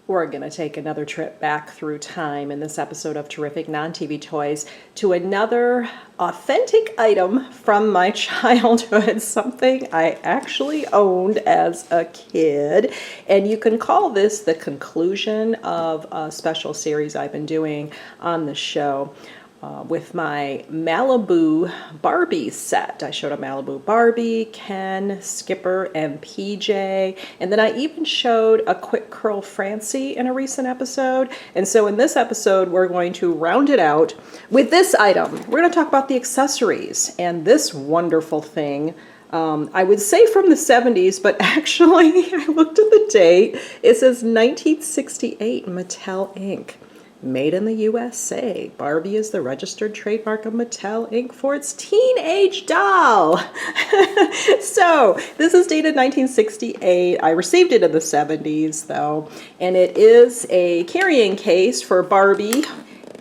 We're going to take another trip back through time in this episode of Terrific Non-TV Toys to another authentic item from my childhood, something I actually owned as a kid. And you can call this the conclusion of a special series I've been doing on the show. With my Malibu Barbie set. I showed a Malibu Barbie, Ken, Skipper, and PJ. And then I even showed a quick curl Francie in a recent episode. And so in this episode, we're going to round it out with this item. We're going to talk about the accessories and this wonderful thing. I would say from the 70s, but actually I looked at the date. It says 1968 Mattel Inc. Made in the USA. Barbie is the registered trademark of Mattel Inc. for its teenage doll. So this is dated 1968. I received it in the 70s though, and it is a carrying case for Barbie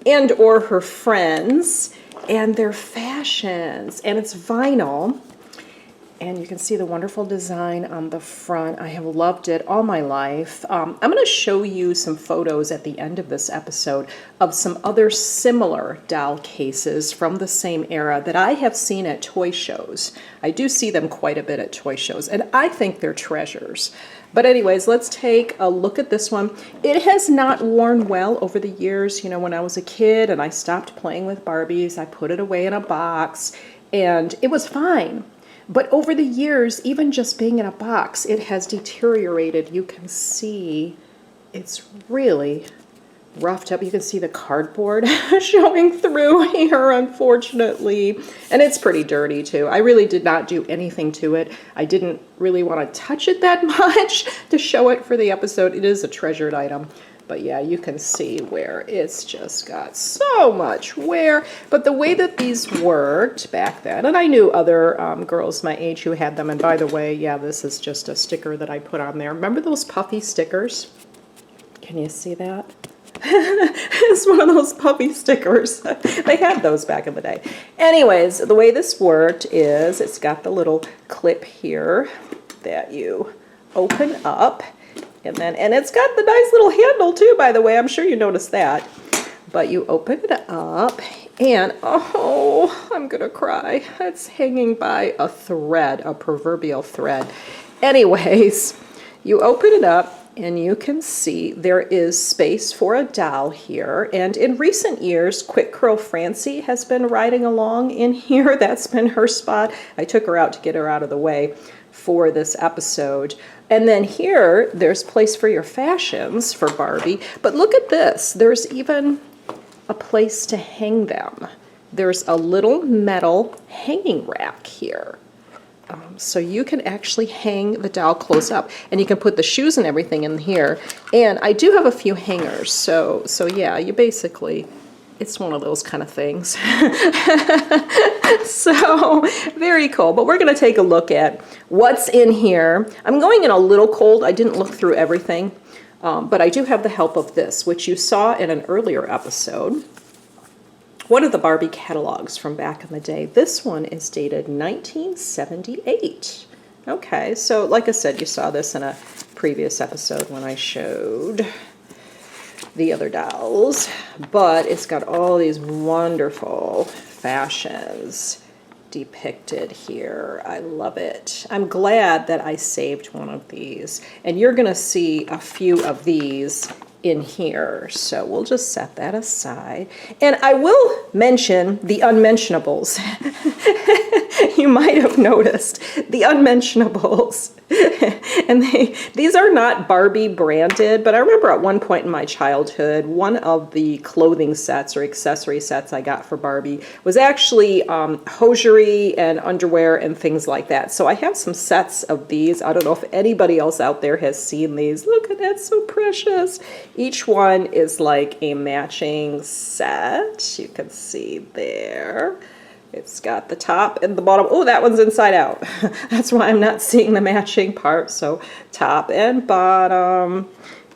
and or her friends and their fashions, and it's vinyl. And you can see the wonderful design on the front. I have loved it all my life. I'm going to show you some photos at the end of this episode of some other similar doll cases from the same era that I have seen at toy shows. I do see them quite a bit at toy shows, and I think they're treasures. But anyways, let's take a look at this one. It has not worn well over the years. You know, when I was a kid and I stopped playing with Barbies, I put it away in a box, and it was fine. But over the years, even just being in a box, it has deteriorated. You can see it's really roughed up. You can see the cardboard showing through here, unfortunately. And it's pretty dirty, too. I really did not do anything to it. I didn't really want to touch it that much to show it for the episode. It is a treasured item. But yeah, you can see where it's just got so much wear. But the way that these worked back then, and I knew other girls my age who had them. And by the way, yeah, this is just a sticker that I put on there. Remember those puffy stickers? Can you see that? It's one of those puffy stickers. They had those back in the day. Anyways, the way this worked is it's got the little clip here that you open up. And it's got the nice little handle too, by the way. I'm sure you noticed that. But you open it up and, oh, I'm gonna cry. It's hanging by a thread, a proverbial thread. Anyways, you open it up and you can see there is space for a doll here. And in recent years, Quick Curl Francie has been riding along in here. That's been her spot. I took her out to get her out of the way for this episode. And then here, there's place for your fashions for Barbie. But look at this. There's even a place to hang them. There's a little metal hanging rack here. So you can actually hang the doll clothes up. And you can put the shoes and everything in here. And I do have a few hangers. So yeah, you basically... It's one of those kind of things. So, very cool. But we're going to take a look at what's in here. I'm going in a little cold. I didn't look through everything. But I do have the help of this, which you saw in an earlier episode. One of the Barbie catalogs from back in the day. This one is dated 1978. Okay, so like I said, you saw this in a previous episode when I showed the other dolls, but it's got all these wonderful fashions depicted here. I love it. I'm glad that I saved one of these, and you're gonna see a few of these in here, so we'll just set that aside. And I will mention the unmentionables. You might have noticed the unmentionables. And these are not Barbie branded, but I remember at one point in my childhood, one of the clothing sets or accessory sets I got for Barbie was actually hosiery and underwear and things like that. So I have some sets of these. I don't know if anybody else out there has seen these. Look at that, so precious. Each one is like a matching set. You can see there. It's got the top and the bottom. Oh, that one's inside out. That's why I'm not seeing the matching part. So top and bottom.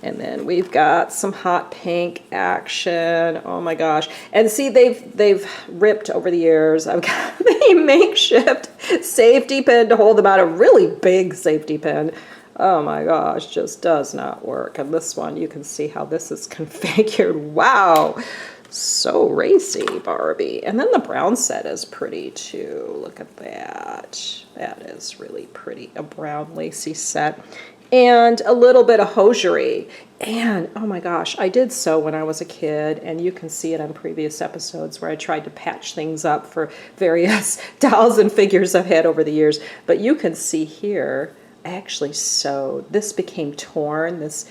And then we've got some hot pink action. Oh my gosh. And see, they've ripped over the years. I've got a makeshift safety pin to hold them out, a really big safety pin. Oh my gosh, just does not work. And this one, you can see how this is configured. Wow, so racy, Barbie. And then the brown set is pretty too. Look at that. That is really pretty. A brown lacy set. And a little bit of hosiery. And oh my gosh, I did sew when I was a kid, and you can see it on previous episodes where I tried to patch things up for various dolls and figures I've had over the years. But you can see here, I actually sewed. This became torn, this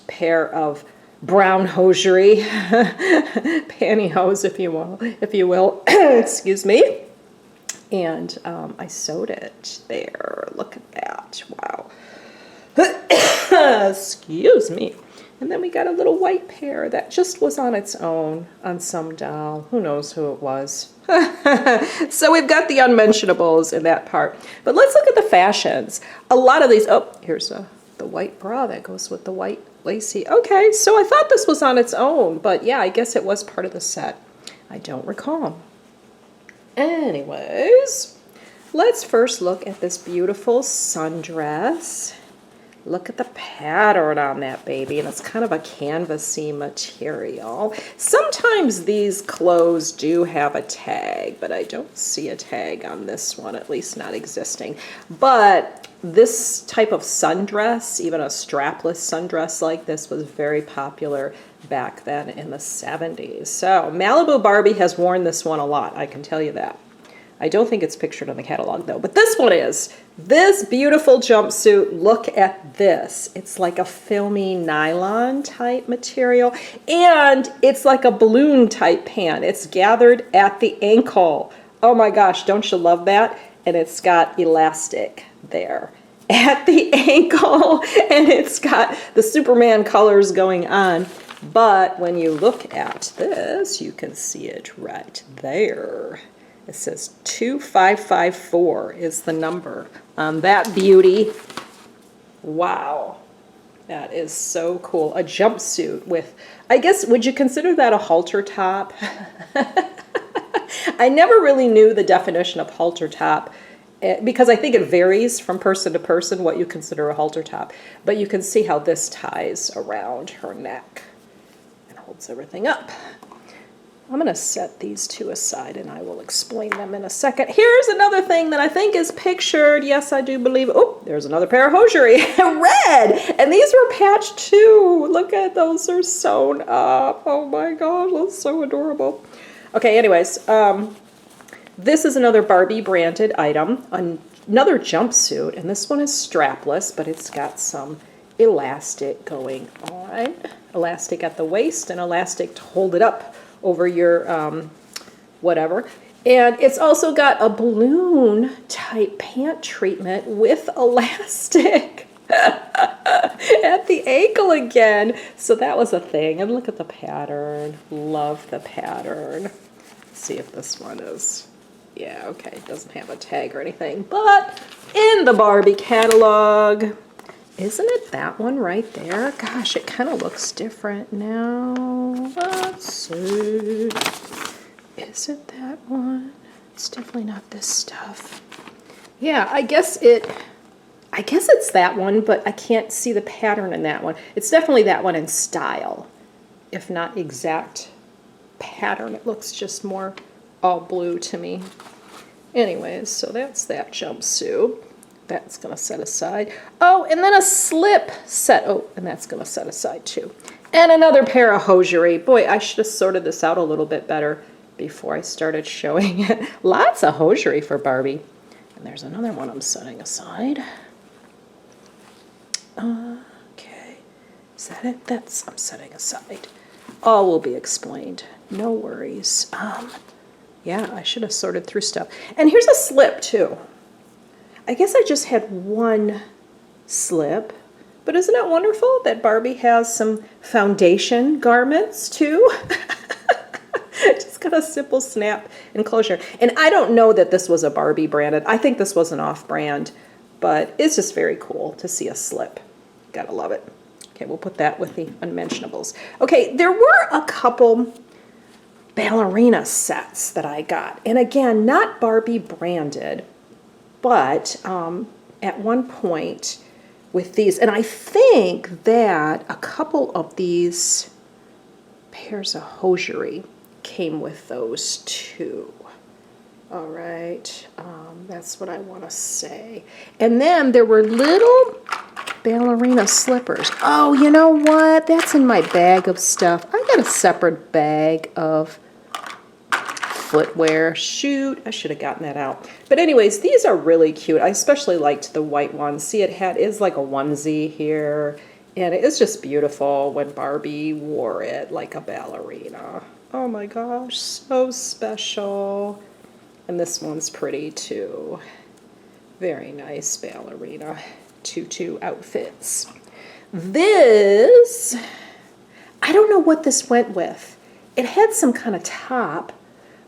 pair of brown hosiery, pantyhose, if you will, excuse me. And I sewed it there. Look at that. Wow. Excuse me. And then we got a little white pair that just was on its own on some doll. Who knows who it was. So we've got the unmentionables in that part. But let's look at the fashions. A lot of these, oh, here's the white bra that goes with the white lacy. Okay, so I thought this was on its own, but yeah, I guess it was part of the set. I don't recall. Anyways, let's first look at this beautiful sundress. Look at the pattern on that baby, and it's kind of a canvasy material. Sometimes these clothes do have a tag, but I don't see a tag on this one, at least not existing. But this type of sundress, even a strapless sundress like this, was very popular back then in the 70s. So Malibu Barbie has worn this one a lot, I can tell you that. I don't think it's pictured on the catalog though, but this one is. This beautiful jumpsuit, look at this. It's like a filmy nylon type material, and it's like a balloon type pant. It's gathered at the ankle. Oh my gosh, don't you love that? And it's got elastic there at the ankle, and it's got the Superman colors going on. But when you look at this, you can see it right there. It says 2554 is the number on that beauty. Wow, that is so cool. A jumpsuit with, I guess, would you consider that a halter top? I never really knew the definition of halter top because I think it varies from person to person what you consider a halter top. But you can see how this ties around her neck and holds everything up. I'm going to set these two aside and I will explain them in a second. Here's another thing that I think is pictured. Yes, I do believe. Oh, there's another pair of hosiery. Red! And these were patched too. Look at those. They're sewn up. Oh my gosh, that's so adorable. Okay, anyways, this is another Barbie branded item. Another jumpsuit. And this one is strapless, but it's got some elastic going on. Elastic at the waist and elastic to hold it up over your whatever. And it's also got a balloon type pant treatment with elastic at the ankle again. So that was a thing. And look at the pattern. Love the pattern. Let's see if this one is, yeah, okay, it doesn't have a tag or anything. But in the Barbie catalog, isn't it that one right there? Gosh, it kind of looks different now. Let's see. Is it that one? It's definitely not this stuff. Yeah, I guess it's that one, but I can't see the pattern in that one. It's definitely that one in style, if not exact pattern. It looks just more all blue to me. Anyways, so that's that jumpsuit. That's going to set aside. Oh, and then a slip set. Oh, and that's going to set aside too. And another pair of hosiery. Boy, I should have sorted this out a little bit better before I started showing it. Lots of hosiery for Barbie. And there's another one I'm setting aside. Okay. Is that it? That's I'm setting aside. All will be explained. No worries. Yeah, I should have sorted through stuff. And here's a slip too. I guess I just had one slip, but isn't it wonderful that Barbie has some foundation garments too? Just got a simple snap enclosure. And I don't know that this was a Barbie branded. I think this was an off-brand, but it's just very cool to see a slip. Gotta love it. Okay, we'll put that with the unmentionables. Okay, there were a couple ballerina sets that I got. And again, not Barbie branded, but at one point, with these. And I think that a couple of these pairs of hosiery came with those too. All right, that's what I want to say. And then there were little ballerina slippers. Oh, you know what? That's in my bag of stuff. I got a separate bag of footwear. Shoot, I should have gotten that out. But anyways, these are really cute. I especially liked the white one. See, it is like a onesie here. And it is just beautiful when Barbie wore it like a ballerina. Oh my gosh, so special. And this one's pretty too. Very nice ballerina tutu outfits. This, I don't know what this went with. It had some kind of top,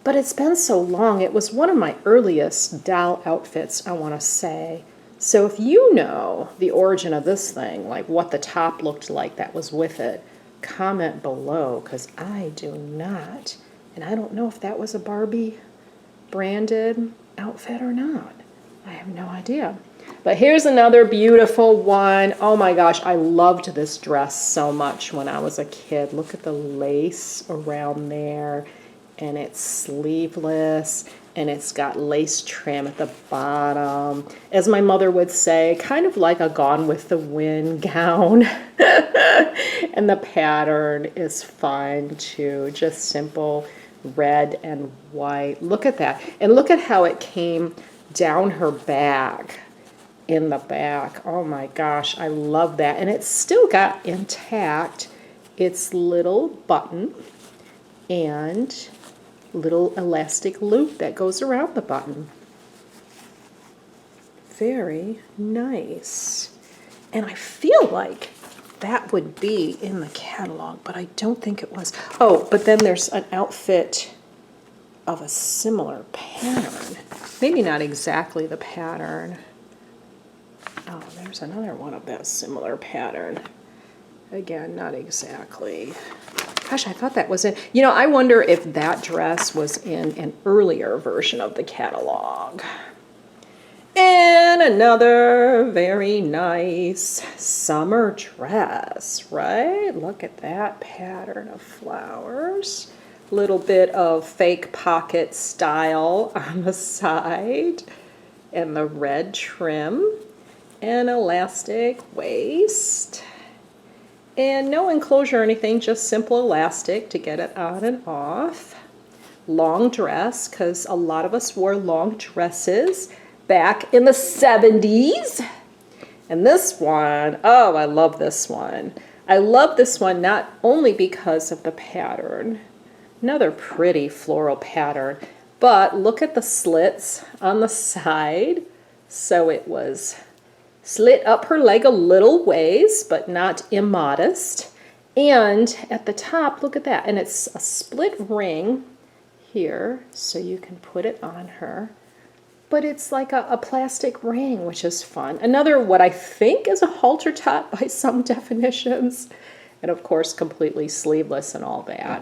but it's been so long. It was one of my earliest doll outfits, I want to say. So if you know the origin of this thing, like what the top looked like that was with it, comment below, because I do not. And I don't know if that was a Barbie branded outfit or not. I have no idea. But here's another beautiful one. Oh my gosh, I loved this dress so much when I was a kid. Look at the lace around there. And it's sleeveless. And it's got lace trim at the bottom. As my mother would say, kind of like a Gone with the Wind gown. And the pattern is fun too. Just simple red and white. Look at that. And look at how it came down her back in the back. Oh my gosh, I love that. And it's still got intact its little button and little elastic loop that goes around the button. Very nice. And I feel like that would be in the catalog, but I don't think it was. Oh, but then there's an outfit of a similar pattern. Maybe not exactly the pattern. Oh, there's another one of that similar pattern. Again, not exactly. Gosh, I thought that was it. You know, I wonder if that dress was in an earlier version of the catalog. And another very nice summer dress, right? Look at that pattern of flowers. Little bit of fake pocket style on the side. And the red trim. And elastic waist. And no enclosure or anything, just simple elastic to get it on and off. Long dress, because a lot of us wore long dresses back in the 70s. And this one, oh, I love this one. I love this one not only because of the pattern, another pretty floral pattern, but look at the slits on the side. So it was slit up her leg a little ways, but not immodest. And at the top, look at that. And it's a split ring here, so you can put it on her. But it's like a plastic ring, which is fun. Another, what I think is a halter top by some definitions. And of course, completely sleeveless and all that.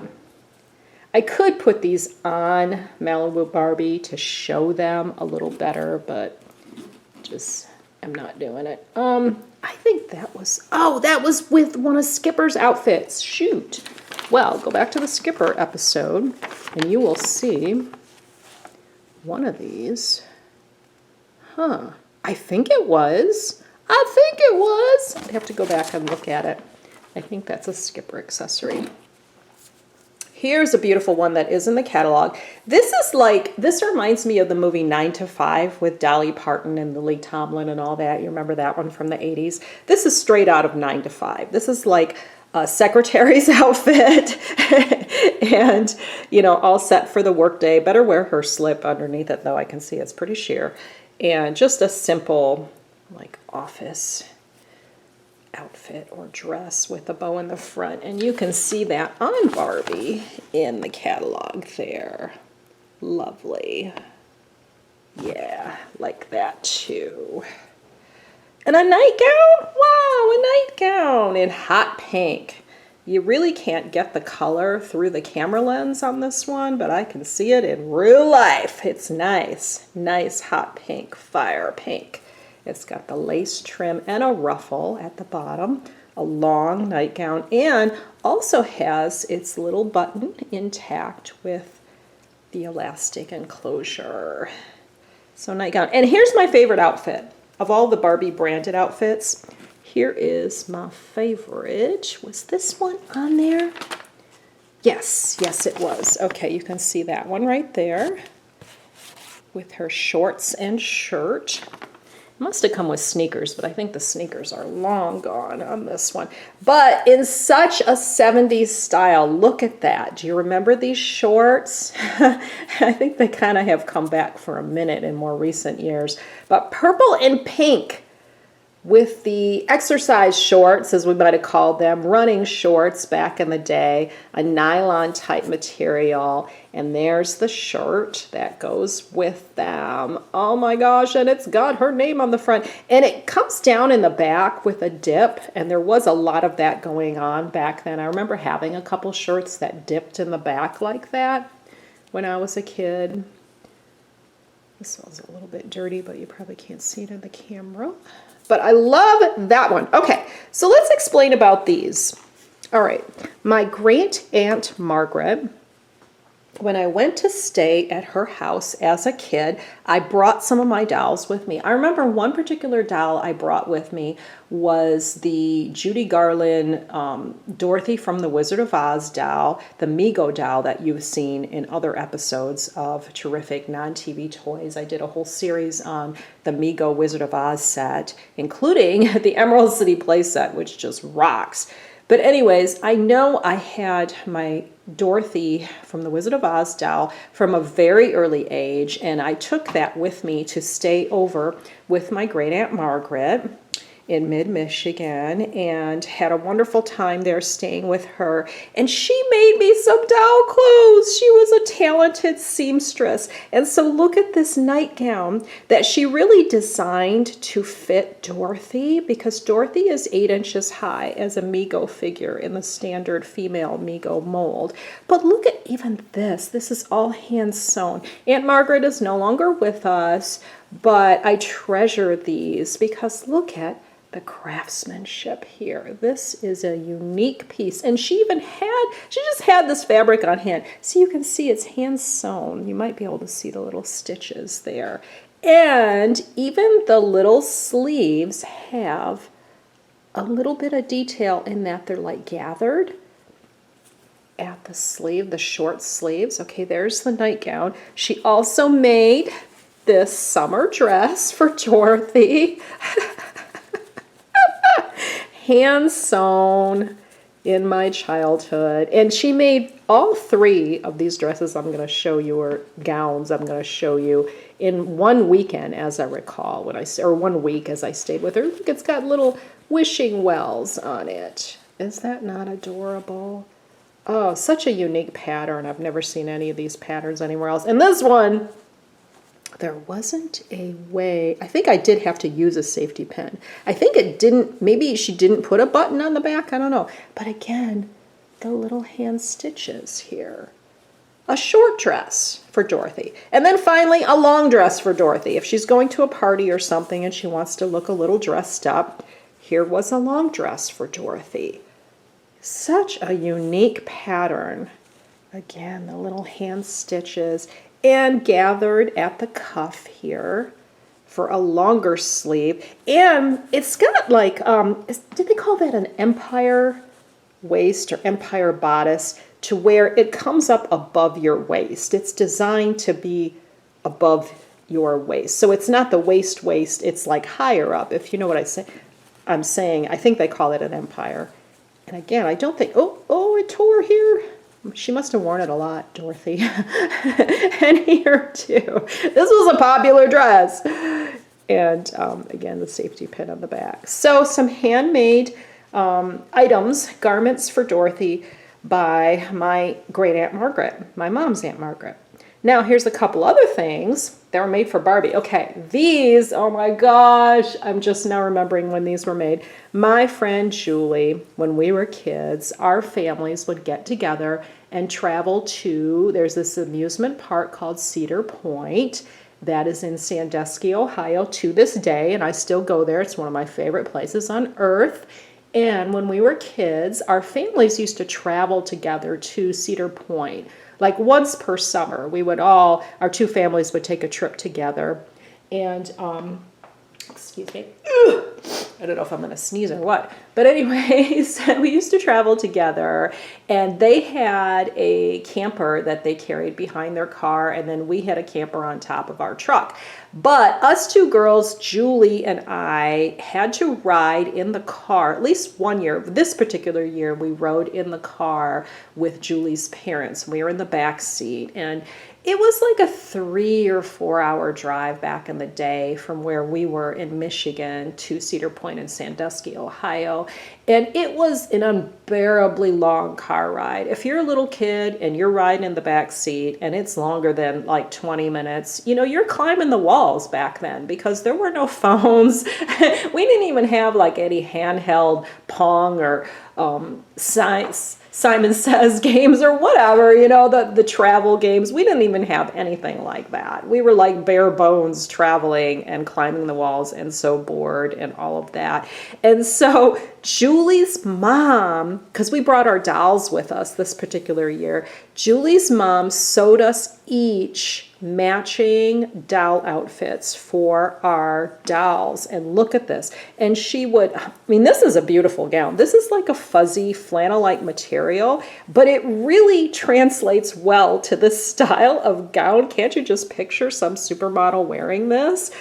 I could put these on Malibu Barbie to show them a little better, but just I'm not doing it. I think that was, oh, that was with one of Skipper's outfits. Shoot. Well, go back to the Skipper episode and you will see one of these. Huh. I think it was. I'd have to go back and look at it. I think that's a Skipper accessory. Here's a beautiful one that is in the catalog. This reminds me of the movie 9 to 5 with Dolly Parton and Lily Tomlin and all that. You remember that one from the 80s? This is straight out of 9 to 5. This is like a secretary's outfit and, you know, all set for the workday. Better wear her slip underneath it, though. I can see it's pretty sheer. And just a simple, like, office outfit or dress with a bow in the front, and you can see that on Barbie in the catalog there. Lovely. Yeah, like that too. And a nightgown? Wow, a nightgown in hot pink. You really can't get the color through the camera lens on this one, but I can see it in real life. It's nice. Nice hot pink, fire pink. It's got the lace trim and a ruffle at the bottom, a long nightgown, and also has its little button intact with the elastic enclosure. So nightgown. And here's my favorite outfit. Of all the Barbie branded outfits, here is my favorite. Was this one on there? Yes, yes it was. Okay, you can see that one right there with her shorts and shirt. It must have come with sneakers, but I think the sneakers are long gone on this one. But in such a 70s style, look at that. Do you remember these shorts? I think they kind of have come back for a minute in more recent years. But purple and pink with the exercise shorts, as we might have called them, running shorts back in the day, a nylon type material, and there's the shirt that goes with them. Oh my gosh, and it's got her name on the front, and it comes down in the back with a dip, and there was a lot of that going on back then. I remember having a couple shirts that dipped in the back like that when I was a kid. This one's a little bit dirty, but you probably can't see it in the camera. But I love that one. Okay, so let's explain about these. All right, my great aunt Margaret, when I went to stay at her house as a kid, I brought some of my dolls with me. I remember one particular doll I brought with me was the Judy Garland Dorothy from the Wizard of Oz doll, the Mego doll that you've seen in other episodes of terrific non-TV toys. I did a whole series on the Mego Wizard of Oz set, including the Emerald City playset, which just rocks. But anyways, I know I had my Dorothy from the Wizard of Oz doll from a very early age, and I took that with me to stay over with my great aunt Margaret in mid-Michigan and had a wonderful time there staying with her. And she made me some doll clothes. She was a talented seamstress. And so look at this nightgown that she really designed to fit Dorothy, because Dorothy is 8 inches high as a Mego figure in the standard female Mego mold. But look at even this. This is all hand sewn. Aunt Margaret is no longer with us, but I treasure these because look at the craftsmanship here. This is a unique piece. And she just had this fabric on hand. So you can see it's hand sewn. You might be able to see the little stitches there. And even the little sleeves have a little bit of detail in that they're like gathered at the sleeve, the short sleeves. Okay, there's the nightgown. She also made this summer dress for Dorothy. Hand sewn in my childhood. And she made all 3 of these dresses I'm going to show you, or gowns I'm going to show you, in one weekend, as I recall, or 1 week as I stayed with her. Look, it's got little wishing wells on it. Is that not adorable? Oh, such a unique pattern. I've never seen any of these patterns anywhere else. And this one, there wasn't a way. I think I did have to use a safety pin. I think it didn't, maybe she didn't put a button on the back, I don't know. But again, the little hand stitches here. A short dress for Dorothy. And then finally, a long dress for Dorothy. If she's going to a party or something and she wants to look a little dressed up, here was a long dress for Dorothy. Such a unique pattern. Again, the little hand stitches, and gathered at the cuff here for a longer sleeve. And it's got like, did they call that an empire waist or empire bodice, to where it comes up above your waist. It's designed to be above your waist. So it's not the waist, it's like higher up, if you know what I'm saying. I think they call it an empire. And again, I don't think, oh, it tore here. She must have worn it a lot, Dorothy. And here too. This was a popular dress. And again, the safety pin on the back. So some handmade items, garments for Dorothy by my great Aunt Margaret, my mom's Aunt Margaret. Now here's a couple other things that were made for Barbie. Okay, these, oh my gosh, I'm just now remembering when these were made. My friend Julie, when we were kids, our families would get together and travel to, there's this amusement park called Cedar Point, That is in Sandusky, Ohio to this day, and I still go there. It's one of my favorite places on earth. And when we were kids, our families used to travel together to Cedar Point. Like once per summer, our two families would take a trip together. And, excuse me, I don't know if I'm going to sneeze or what. But anyways, we used to travel together, and they had a camper that they carried behind their car, and then we had a camper on top of our truck. But us two girls, Julie and I, had to ride in the car at least one year. This particular year, we rode in the car with Julie's parents. We were in the back seat, and it was like a 3 or 4 hour drive back in the day from where we were in Michigan to Cedar Point in Sandusky, Ohio. And it was an unbearably long car ride. If you're a little kid and you're riding in the back seat and it's longer than like 20 minutes, you're climbing the walls back then because there were no phones. We didn't even have like any handheld Pong or Simon Says games or whatever, the travel games. We didn't even have anything like that. We were like bare bones traveling and climbing the walls and so bored and all of that. And so Julie's mom, because we brought our dolls with us this particular year, Julie's mom sewed us each matching doll outfits for our dolls. And look at this. And this is a beautiful gown. This is like a fuzzy flannel-like material, but it really translates well to this style of gown. Can't you just picture some supermodel wearing this?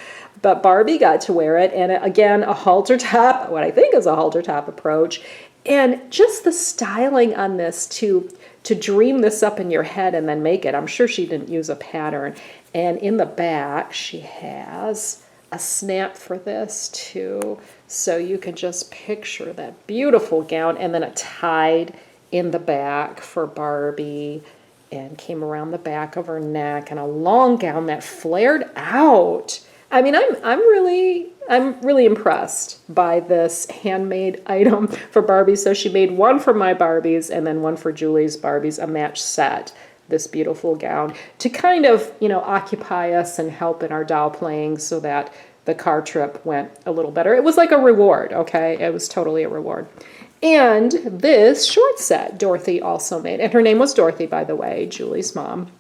But Barbie got to wear it. And again, a halter top, what I think is a halter top approach. And just the styling on this to dream this up in your head and then make it. I'm sure she didn't use a pattern. And in the back, she has a snap for this too. So you can just picture that beautiful gown, and then it tied in the back for Barbie and came around the back of her neck, and a long gown that flared out. I mean, I'm really impressed by this handmade item for Barbie. So she made one for my Barbies and then one for Julie's Barbies, a match set, this beautiful gown, to kind of, occupy us and help in our doll playing so that the car trip went a little better. It was like a reward, okay? It was totally a reward. And this short set Dorothy also made. And her name was Dorothy, by the way, Julie's mom.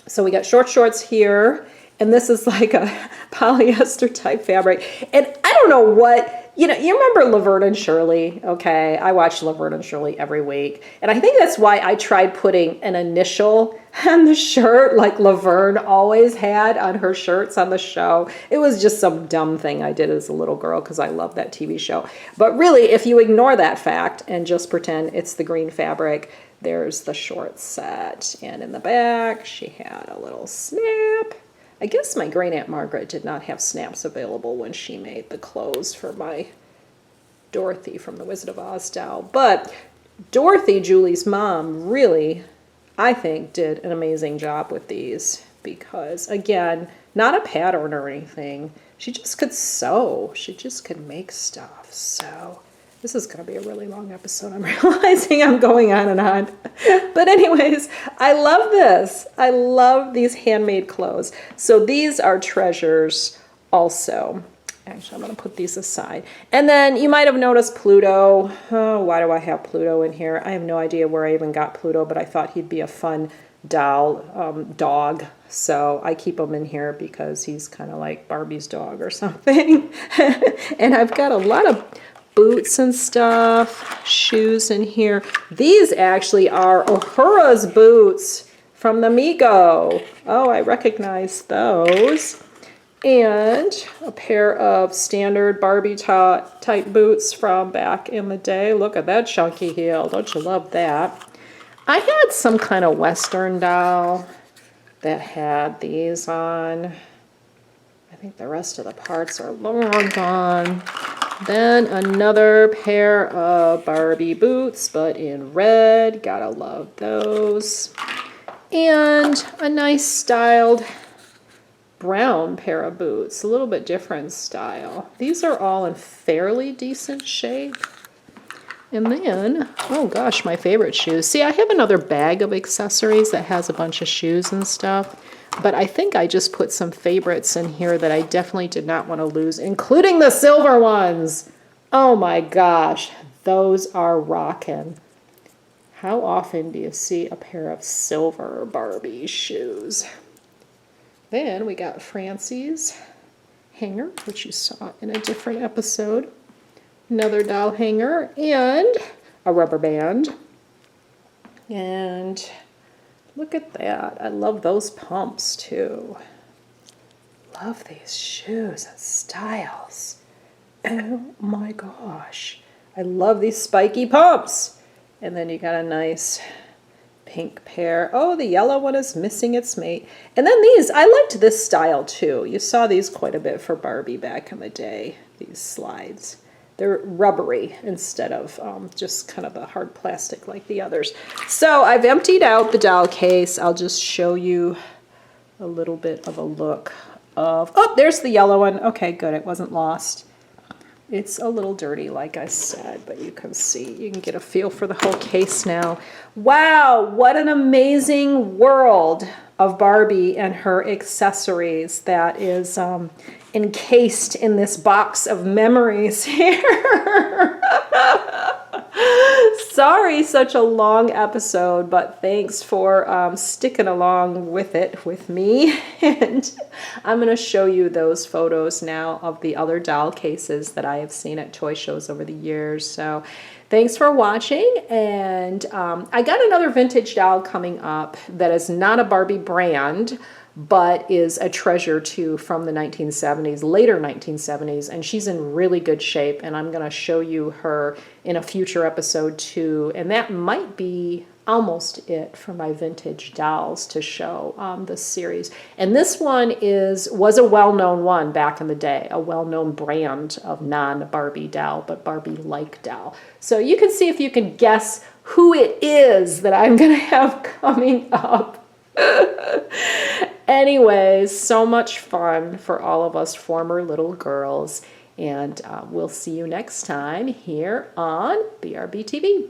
So we got short shorts here. And this is like a polyester type fabric. And I don't know what, you remember Laverne and Shirley, okay? I watch Laverne and Shirley every week. And I think that's why I tried putting an initial on the shirt like Laverne always had on her shirts on the show. It was just some dumb thing I did as a little girl because I love that TV show. But really, if you ignore that fact and just pretend it's the green fabric, there's the short set. And in the back, she had a little snap. I guess my great Aunt Margaret did not have snaps available when she made the clothes for my Dorothy from the Wizard of Oz doll. But Dorothy, Julie's mom, really, I think, did an amazing job with these because, again, not a pattern or anything. She just could sew. She just could make stuff. So this is going to be a really long episode. I'm realizing I'm going on and on. But anyways, I love this. I love these handmade clothes. So these are treasures also. Actually, I'm going to put these aside. And then you might have noticed Pluto. Oh, why do I have Pluto in here? I have no idea where I even got Pluto, but I thought he'd be a fun dog. So I keep him in here because he's kind of like Barbie's dog or something. And I've got a lot of boots and stuff, shoes in here. These actually are Uhura's boots from the Migo. Oh, I recognize those. And a pair of standard Barbie type boots from back in the day. Look at that chunky heel. Don't you love that? I had some kind of Western doll that had these on. I think the rest of the parts are long gone. Then another pair of Barbie boots, but in red. Gotta love those. And a nice styled brown pair of boots. A little bit different style. These are all in fairly decent shape. And then, oh gosh, my favorite shoes. See, I have another bag of accessories that has a bunch of shoes and stuff. But I think I just put some favorites in here that I definitely did not want to lose, including the silver ones. Oh my gosh, those are rockin'. How often do you see a pair of silver Barbie shoes? Then we got Francie's hanger, which you saw in a different episode. Another doll hanger and a rubber band. And look at that. I love those pumps too. Love these shoes and styles. Oh my gosh. I love these spiky pumps. And then you got a nice pink pair. Oh, the yellow one is missing its mate. And then these, I liked this style too. You saw these quite a bit for Barbie back in the day, these slides. They're rubbery instead of just kind of a hard plastic like the others. So I've emptied out the doll case. I'll just show you a little bit of a look of, oh, there's the yellow one. Okay, good, it wasn't lost. It's a little dirty, like I said, but you can see, you can get a feel for the whole case now. Wow, what an amazing world of Barbie and her accessories that is encased in this box of memories here. Sorry, such a long episode, but thanks for sticking along with it with me. And I'm going to show you those photos now of the other doll cases that I have seen at toy shows over the years. So thanks for watching. And I got another vintage doll coming up that is not a Barbie brand, but is a treasure too from the 1970s, later 1970s, and she's in really good shape, and I'm going to show you her in a future episode too, and that might be almost it for my vintage dolls to show this series. And this one was a well-known one back in the day, a well-known brand of non-Barbie doll, but Barbie-like doll. So you can see if you can guess who it is that I'm going to have coming up. Anyways, so much fun for all of us former little girls, and we'll see you next time here on BRBTV.